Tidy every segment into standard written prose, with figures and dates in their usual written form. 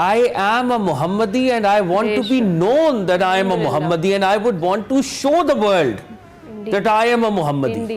I am a Muhammadi and I want to be known that I am a Muhammadi, and I would want to show the world that I am a Muhammadi.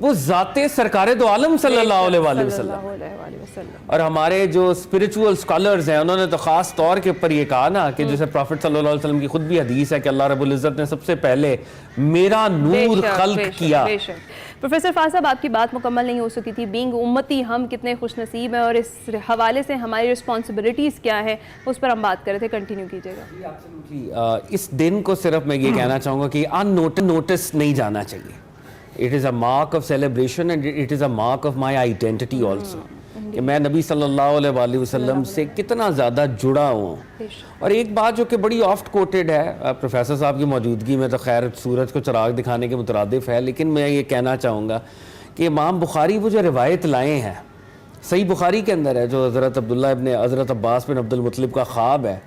وہ ذات سرکار دو عالم صلی اللہ علیہ وآلہ وسلم. اور ہمارے جو اسپرچول اسکالرز ہیں انہوں نے تو خاص طور کے اوپر یہ کہا نا کہ جیسے پروفٹ صلی اللہ علیہ وسلم کی خود بھی حدیث ہے کہ اللہ رب العزت نے سب سے پہلے میرا نور خلق کیا. پروفیسر فہد صاحب آپ کی بات مکمل نہیں ہو سکی تھی. بینگ امتی ہم کتنے خوش نصیب ہیں اور اس حوالے سے ہماری رسپانسبلٹیز کیا ہے اس پر ہم بات کر رہے تھے. کنٹینیو کیجیے گا. اس دن کو صرف میں یہ کہنا چاہوں گا کہ نوٹس نہیں جانا چاہیے. It is a mark of celebration and it is a mark of my identity also. کہ میں نبی صلی اللہ علیہ وآلہ وسلم سے کتنا زیادہ جڑا ہوں. اور ایک بات جو کہ بڑی آفٹ کوٹڈ ہے پروفیسر صاحب کی موجودگی میں تو خیر سورج کو چراغ دکھانے کے مترادف ہے، لیکن میں یہ کہنا چاہوں گا کہ امام بخاری وہ جو روایت لائے ہیں صحیح بخاری کے اندر ہے جو حضرت حضرت عباس بن عبد المطلب کا خواب ہے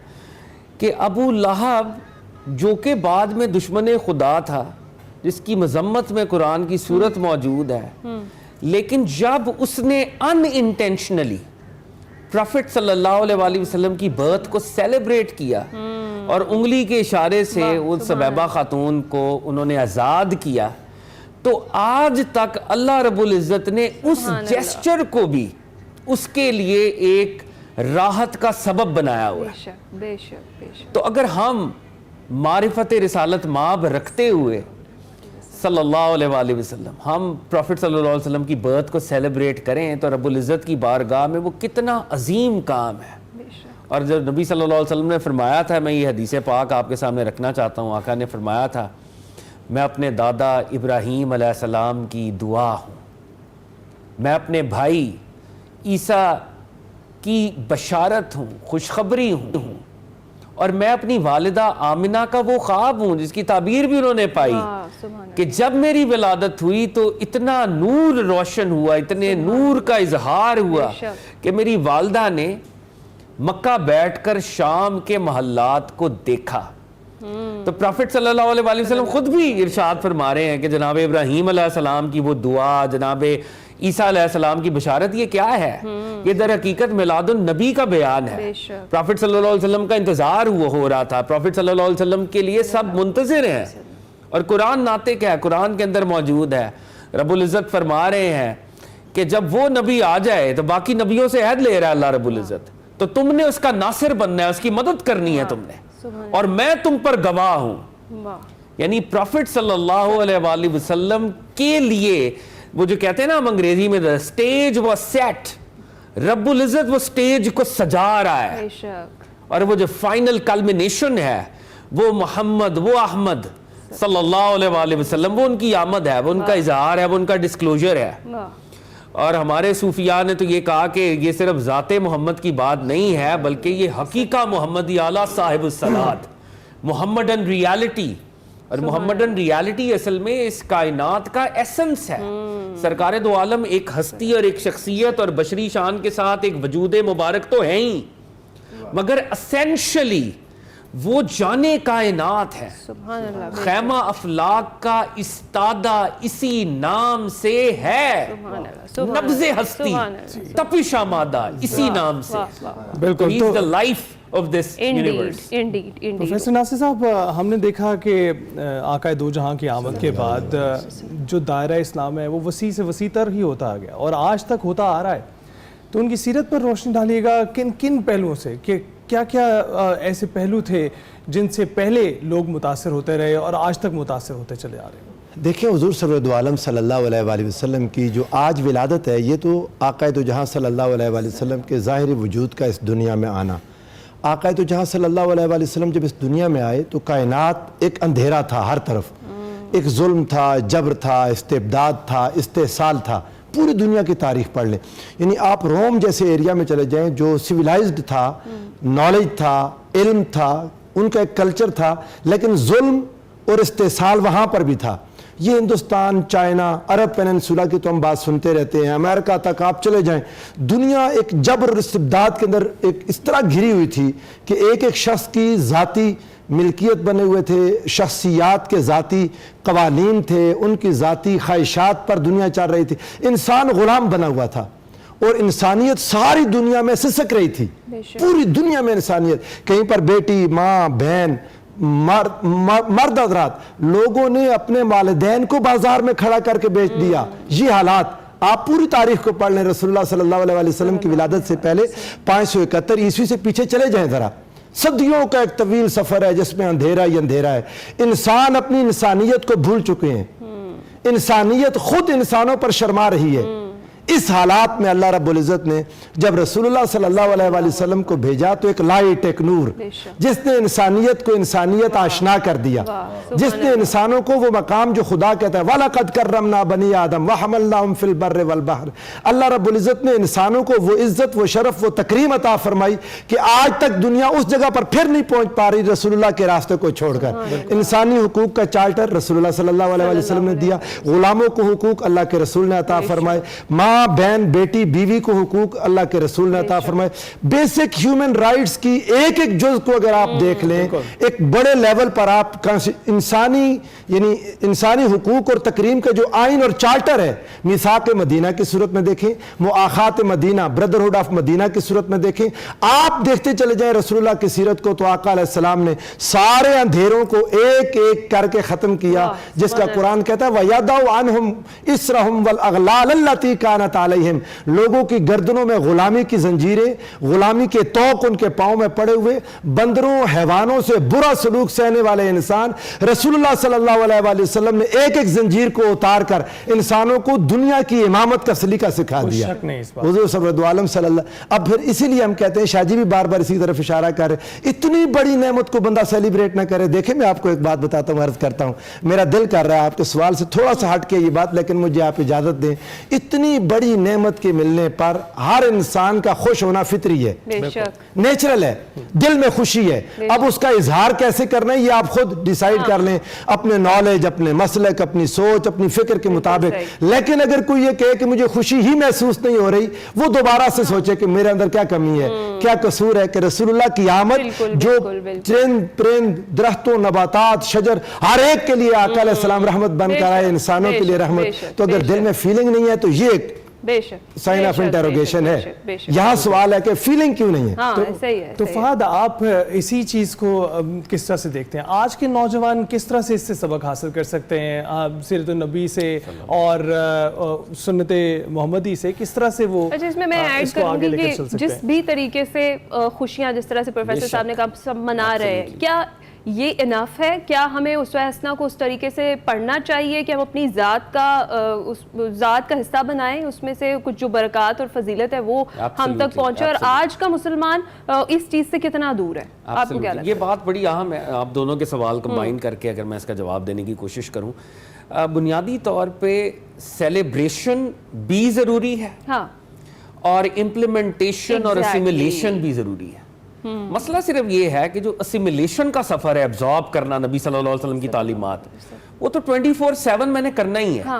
کہ ابو لہب جو کہ بعد میں دشمن خدا تھا جس کی مذمت میں قرآن کی صورت موجود ہے، لیکن جب اس نے ان انٹینشنلی پروفٹ صلی اللہ علیہ وآلہ وسلم کی برتھ کو سیلیبریٹ کیا اور انگلی کے اشارے سے وہ سبیبہ خاتون کو انہوں نے آزاد کیا، تو آج تک اللہ رب العزت نے اس جیسچر کو بھی اس کے لیے ایک راحت کا سبب بنایا ہوا ہے. تو اگر ہم معرفت رسالت مآب رکھتے ہوئے صلی اللہ علیہ وآلہ وسلم ہم پروفٹ صلی اللہ علیہ وسلم کی برتھ کو سیلیبریٹ کریں تو رب العزت کی بارگاہ میں وہ کتنا عظیم کام ہے. اور جب نبی صلی اللہ علیہ وسلم نے فرمایا تھا، میں یہ حدیث پاک آپ کے سامنے رکھنا چاہتا ہوں، آقا نے فرمایا تھا میں اپنے دادا ابراہیم علیہ السلام کی دعا ہوں، میں اپنے بھائی عیسیٰ کی بشارت ہوں، خوشخبری ہوں، اور میں اپنی والدہ آمنہ کا وہ خواب ہوں جس کی تعبیر بھی انہوں نے پائی کہ جب میری ولادت ہوئی تو اتنا نور روشن ہوا، اتنے نور کا اظہار ہوا کہ میری والدہ نے مکہ بیٹھ کر شام کے محلات کو دیکھا. تو پروفٹ صلی اللہ علیہ وآلہ وسلم خود بھی ارشاد فرما رہے ہیں کہ جناب ابراہیم علیہ السلام کی وہ دعا، جناب عیسیٰ علیہ السلام کی بشارت، یہ کیا ہے؟ یہ در حقیقت میلاد النبی کا بیان ہے. پروفٹ صلی اللہ علیہ وسلم کا انتظار ہو رہا تھا، پروفٹ صلی اللہ علیہ وسلم کے لیے سب منتظر ہیں. اور قرآن ناطق ہے، قرآن کے اندر موجود ہے. رب العزت فرما رہے ہیں کہ جب وہ نبی آ جائے تو باقی نبیوں سے عہد لے رہا ہے اللہ رب العزت، تو تم نے اس کا ناصر بننا ہے، اس کی مدد کرنی ہے تم نے، اور میں تم پر گواہ ہوں. یعنی پروفٹ صلی اللہ علیہ وآلہ وسلم کے لیے وہ جو کہتے ہیں نا ہم انگریزی میں the stage was set، رب العزت وہ سٹیج کو سجا رہا ہے. اور وہ جو فائنل کلمنیشن ہے وہ محمد، وہ احمد صلی اللہ علیہ وآلہ وسلم، وہ ان کی آمد ہے، وہ ان کا اظہار ہے، وہ ان کا ڈسکلوجر ہے. اور ہمارے صوفیاء نے تو یہ کہا کہ یہ صرف ذات محمد کی بات نہیں ہے بلکہ یہ حقیقہ محمدی اعلیٰ صاحب الصلاۃ، محمدن ریالٹی. اور محمدن ریالٹی اصل میں اس کائنات کا ایسنس ہے. سرکار دو عالم ایک ہستی اور ایک شخصیت اور بشری شان کے ساتھ ایک وجود مبارک تو ہیں ہی، مگر اسینشلی وہ جانے کائنات ہے. خیمہ افلاک کا استادہ اسی نام سے ہے، نبض ہستی تپش مادہ اسی نام سے. بالکل. He is the life of this universe. Professor Nasir sahab, ہم نے دیکھا کہ آقا دو جہاں کی آمد کے بعد جو دائرہ اسلام ہے وہ وسیع سے وسیع تر ہی ہوتا گیا اور آج تک ہوتا آ رہا ہے. تو ان کی سیرت پر روشنی ڈالیے گا کن کن پہلوؤں سے، کہ کیا کیا ایسے پہلو تھے جن سے پہلے لوگ متاثر ہوتے رہے اور آج تک متاثر ہوتے چلے آ رہے ہیں؟ دیکھیں حضور سرور عالم صلی اللہ علیہ وآلہ وسلم کی جو آج ولادت ہے، یہ تو آقا دو جہاں صلی اللہ علیہ وآلہ وسلم کے ظاہری وجود کا اس دنیا میں آنا. آقا دو جہاں صلی اللہ علیہ وآلہ وسلم جب اس دنیا میں آئے تو کائنات ایک اندھیرا تھا، ہر طرف ایک ظلم تھا، جبر تھا، استبداد تھا، استحصال تھا. پوری دنیا کی تاریخ پڑھ لیں، یعنی آپ روم جیسے ایریا میں چلے جائیں جو سویلائزڈ تھا، نالج تھا، علم تھا، ان کا ایک کلچر تھا، لیکن ظلم اور استحصال وہاں پر بھی تھا. یہ ہندوستان، چائنا، عرب پیننسولا کی تو ہم بات سنتے رہتے ہیں، امریکہ تک آپ چلے جائیں، دنیا ایک جبر اور استبداد کے اندر ایک اس طرح گھری ہوئی تھی کہ ایک ایک شخص کی ذاتی ملکیت بنے ہوئے تھے، شخصیات کے ذاتی قوانین تھے، ان کی ذاتی خواہشات پر دنیا چل رہی تھی. انسان غلام بنا ہوا تھا اور انسانیت ساری دنیا میں سسک رہی تھی، پوری دنیا میں انسانیت. کہیں پر بیٹی، ماں، بہن، مرد حضرات لوگوں نے اپنے والدین کو بازار میں کھڑا کر کے بیچ دیا. یہ حالات آپ پوری تاریخ کو پڑھ لیں. رسول اللہ صلی اللہ علیہ وسلم کی ولادت سے پہلے 571 عیسوی سے پیچھے چلے جائیں ذرا, صدیوں کا ایک طویل سفر ہے جس میں اندھیرا ہی اندھیرا ہے. انسان اپنی انسانیت کو بھول چکے ہیں, انسانیت خود انسانوں پر شرما رہی ہے. اس حالات میں اللہ رب العزت نے جب رسول اللہ صلی اللہ علیہ وآلہ وسلم کو بھیجا تو ایک لائٹ, ایک نور, جس نے انسانیت کو انسانیت آشنا کر دیا, جس نے انسانوں کو وہ مقام جو خدا کہتا ہے وَلَقَدْ كَرَّمْنَا بَنِي آدَمَ وَحَمَلْنَاهُمْ فِي الْبَرِّ وَالْبَحْرِ, اللہ رب العزت نے انسانوں کو وہ عزت, وہ شرف, وہ تکریم عطا فرمائی کہ آج تک دنیا اس جگہ پر پھر نہیں پہنچ پا رہی رسول اللہ کے راستے کو چھوڑ کر. انسانی حقوق کا چارٹر رسول اللہ صلی اللہ علیہ وسلم نے دیا, غلاموں کو حقوق اللہ کے رسول نے عطا فرمائے, ماں بہن بیٹی بیوی کو حقوق اللہ کے رسول نے عطا فرمائے. بیسک ہیومن رائٹس کی ایک ایک جز کو اگر آپ دیکھ لیں, ایک بڑے لیول پر آپ انسانی یعنی انسانی حقوق اور تکریم کا جو آئین اور چارٹر ہے, میثاق مدینہ کی صورت میں دیکھیں, مؤاخات مدینہ, بردرہڈ آف مدینہ کی صورت میں دیکھیں, آپ دیکھتے چلے جائیں رسول اللہ کی سیرت کو تو آقا علیہ السلام نے سارے اندھیروں کو ایک ایک کر کے ختم کیا, جس کا قرآن کہتا ہے وَيَدَعُ عَنْهُمْ إِسْرَهُمْ وَالْأَغْلَالَ الَّتِي كَانَتْ عَلَيْهِمْ, لوگوں کی گردنوں میں غلامی کی زنجیریں, غلامی کے توق ان کے پاؤں میں پڑے ہوئے, بندروں حیوانوں سے برا سلوک سہنے والے انسان, رسول اللہ صلی اللہ علیہ وآلہ وسلم نے ایک ایک زنجیر کو اتار کر انسانوں کو دنیا کی امامت کا سلیقہ سکھا دیا. حضور صلی اللہ علیہ وسلم. اب پھر اسی لیے ہم کہتے ہیں, شاہ جی بھی بار بار اسی طرف اشارہ کر رہے, اتنی بڑی نعمت کو بندہ سیلیبریٹ نہ کرے. دیکھیں میں آپ کو ایک بات بتاتا ہوں, عرض کرتا ہوں, میرا دل کر رہا ہے آپ کے سوال سے تھوڑا سا ہٹ کے یہ بات, لیکن مجھے آپ اجازت دیں. اتنی بڑی نعمت کے ملنے پر ہر انسان کا خوش ہونا فطری ہے, نیچرل ہے, دل میں خوشی ہے. اب اس کا اظہار کیسے کرنا ہے یہ آپ خود ڈیسائیڈ کر لیں, اپنے نالج, اپنے مسلک, اپنی سوچ, اپنی فکر کے مطابق. لیکن اگر کوئی یہ کہے کہ مجھے خوشی ہی محسوس نہیں ہو رہی, وہ دوبارہ سے سوچے کہ میرے اندر کیا کمی ہے, کیا قصور ہے. کہ رسول اللہ کی آمد جو چرند پرند درختوں نباتات شجر ہر ایک کے لیے آقا علیہ السلام رحمت بن کر آئے, انسانوں کے لیے رحمت. تو اگر دل میں فیلنگ نہیں ہے تو یہ ایک سائن آف انٹروگیشن ہے. یہاں سوال ہے کہ فیلنگ کیوں نہیں ہے. تو فہد آپ اسی چیز کو کس طرح سے دیکھتے ہیں, آج کے نوجوان کس طرح سے اس سے سبق حاصل کر سکتے ہیں, سیرت النبی سے اور سنت محمدی سے, کس طرح سے وہ اس میں ایڈ کروں گی کہ جس بھی طریقے سے خوشیاں جس طرح سے پروفیسر صاحب نے کہا سب منا رہے ہیں, کیا یہ انف ہے؟ کیا ہمیں اسوہ حسنہ کو اس طریقے سے پڑھنا چاہیے کہ ہم اپنی ذات کا حصہ بنائیں, اس میں سے کچھ جو برکات اور فضیلت ہے وہ ہم تک پہنچے؟ اور آج کا مسلمان اس چیز سے کتنا دور ہے, آپ کو کیا لگتا ہے؟ یہ بات بڑی اہم ہے. آپ دونوں کے سوال کمبائن کر کے اگر میں اس کا جواب دینے کی کوشش کروں, بنیادی طور پہ سیلیبریشن بھی ضروری ہے اور امپلیمنٹیشن اور اسیمیلیشن بھی ضروری ہے. مسئلہ صرف یہ ہے کہ جو اسیمیلیشن کا سفر ہے, ایبزارب کرنا نبی صلی اللہ علیہ وسلم کی تعلیمات, وہ تو 24/7 میں نے کرنا ہی ہے.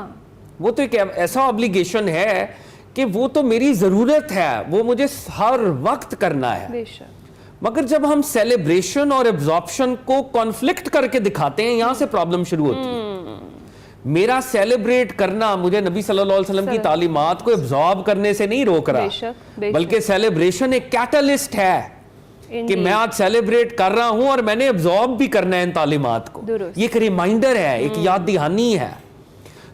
وہ تو ایک ایسا obligation ہے کہ وہ تو میری ضرورت ہے, وہ مجھے ہر وقت کرنا ہے. مگر جب ہم سیلیبریشن اور ایبزارپشن کو کانفلکٹ کر کے دکھاتے ہیں, یہاں سے پرابلم شروع ہوتی ہے. میرا سیلیبریٹ کرنا مجھے نبی صلی اللہ علیہ وسلم کی تعلیمات کو ایبزارب کرنے سے نہیں روک رہا, بلکہ سیلیبریشن ایک کیٹلسٹ ہے کہ میں آج سیلیبریٹ کر رہا ہوں اور میں نے ایبزارب بھی کرنا ہے ان تعلیمات کو. یہ ایک ریمائنڈر ہے, ایک یاد دہانی ہے.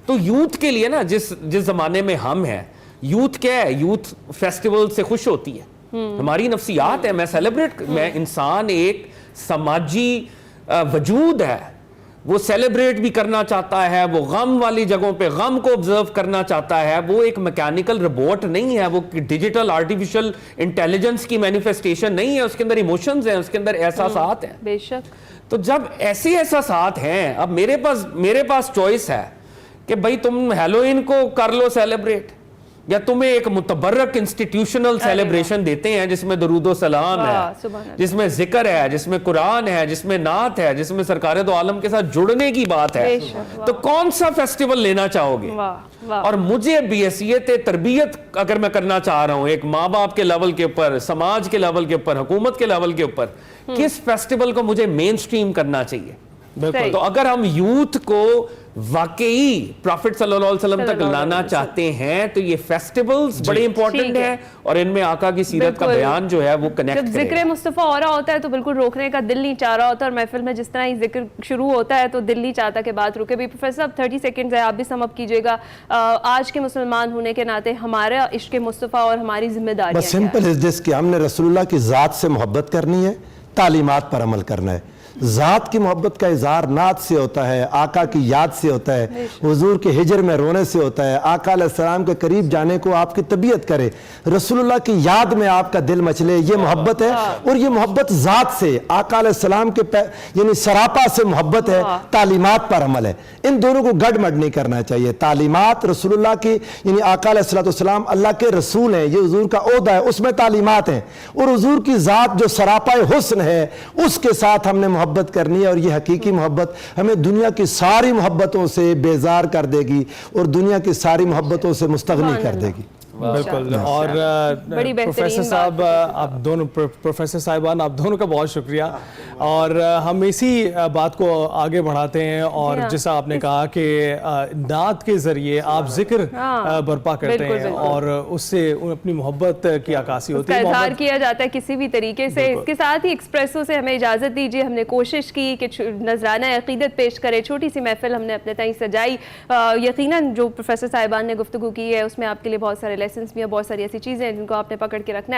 تو یوتھ کے لیے نا, جس زمانے میں ہم ہیں, یوتھ کیا ہے, یوتھ فیسٹیول سے خوش ہوتی ہے, ہماری نفسیات ہے. میں سیلیبریٹ, میں انسان ایک سماجی وجود ہے, وہ سیلیبریٹ بھی کرنا چاہتا ہے, وہ غم والی جگہوں پہ غم کو آبزرو کرنا چاہتا ہے. وہ ایک میکینیکل روبوٹ نہیں ہے, وہ ڈیجیٹل آرٹیفیشل انٹیلیجنس کی مینیفیسٹیشن نہیں ہے. اس کے اندر ایموشنز ہیں, اس کے اندر احساسات ہیں. بے شک. تو جب ایسے احساسات ہیں, اب میرے پاس چوائس ہے کہ بھائی تم ہیلوئین کو کر لو سیلیبریٹ, یا تمہیں ایک متبرک انسٹیٹیوشنل سیلیبریشن دیتے ہیں جس میں درود و سلام ہے, جس میں ذکر ہے, جس میں قرآن ہے, جس میں نعت ہے, جس میں سرکار دو عالم کے ساتھ جڑنے کی بات ہے. تو کون سا فیسٹیول لینا چاہو گے؟ اور مجھے بحیثیت تربیت اگر میں کرنا چاہ رہا ہوں, ایک ماں باپ کے لیول کے اوپر, سماج کے لیول کے اوپر, حکومت کے لیول کے اوپر, کس فیسٹیول کو مجھے مین سٹریم کرنا چاہیے؟ تو اگر ہم یوتھ کو واقعی پروفٹ صلی اللہ علیہ وسلم تک لانا چاہتے ہیں تو یہ فیسٹیولز بڑے امپورٹنٹ ہیں اور ان میں آقا کی سیرت کا بیان جو ہے وہ کنیکٹ جب کرے ذکر مصطفیٰ ہو رہا ہوتا ہے تو بالکل روکنے کا دل نہیں چاہ رہا ہوتا، اور محفل میں جس طرح ہی ذکر شروع ہوتا ہے تو دل نہیں چاہتا کہ بات رکے بھی۔ پروفیسر صاحب 30 سیکنڈز ہے، آپ بھی سم اپ کیجیے گا، آج کے مسلمان ہونے کے ناطے ہمارا عشق مصطفیٰ اور ہماری ذمہ داری بس سمپل از دس کہ ہم نے رسول اللہ کی ذات سے محبت کرنی ہے، تعلیمات پر عمل کرنا ہے۔ ذات کی محبت کا اظہار نعت سے ہوتا ہے، آقا کی یاد سے ہوتا ہے، حضور کے ہجر میں رونے سے ہوتا ہے، آقا علیہ السلام کے قریب جانے کو آپ کی طبیعت کرے، رسول اللہ کی یاد میں آپ کا دل مچلے، یہ محبت ہے۔ اور یہ محبت ذات سے، آقا علیہ السلام کے یعنی سراپا سے محبت ہے، تعلیمات پر عمل ہے۔ ان دونوں کو گڈ مڈ نہیں کرنا چاہیے۔ تعلیمات رسول اللہ کی، یعنی آقا علیہ السلام اللہ کے رسول ہیں، یہ حضور کا عہدہ ہے، اس میں تعلیمات ہیں، اور حضور کی ذات جو سراپا حسن ہے اس کے ساتھ ہم نے محبت کرنی ہے، اور یہ حقیقی محبت ہمیں دنیا کی ساری محبتوں سے بیزار کر دے گی اور دنیا کی ساری محبتوں سے مستغنی کر دے گی۔ بالکل۔ اور پروفیسر صاحب آپ دونوں، پروفیسر صاحبان آپ دونوں کا بہت شکریہ، اور ہم اسی بات کو آگے بڑھاتے ہیں، اور جیسا آپ نے کہا کہ نعت کے ذریعے آپ ذکر برپا کرتے ہیں اور اس سے اپنی محبت کی عکاسی ہوتی ہے، اظہار کیا جاتا ہے کسی بھی طریقے سے۔ اس کے ساتھ ہی ایکسپریسو سے ہمیں اجازت دیجیے، ہم نے کوشش کی کہ نذرانہ عقیدت پیش کرے، چھوٹی سی محفل ہم نے اپنے تئیں سجائی۔ یقیناً جو پروفیسر صاحبان نے گفتگو کی ہے اس میں آپ کے لیے بہت سارے لیسنس بھی ہیں، بہت ساری ایسی چیزیں ہیں جن کو آپ نے پکڑ کے رکھنا ہے۔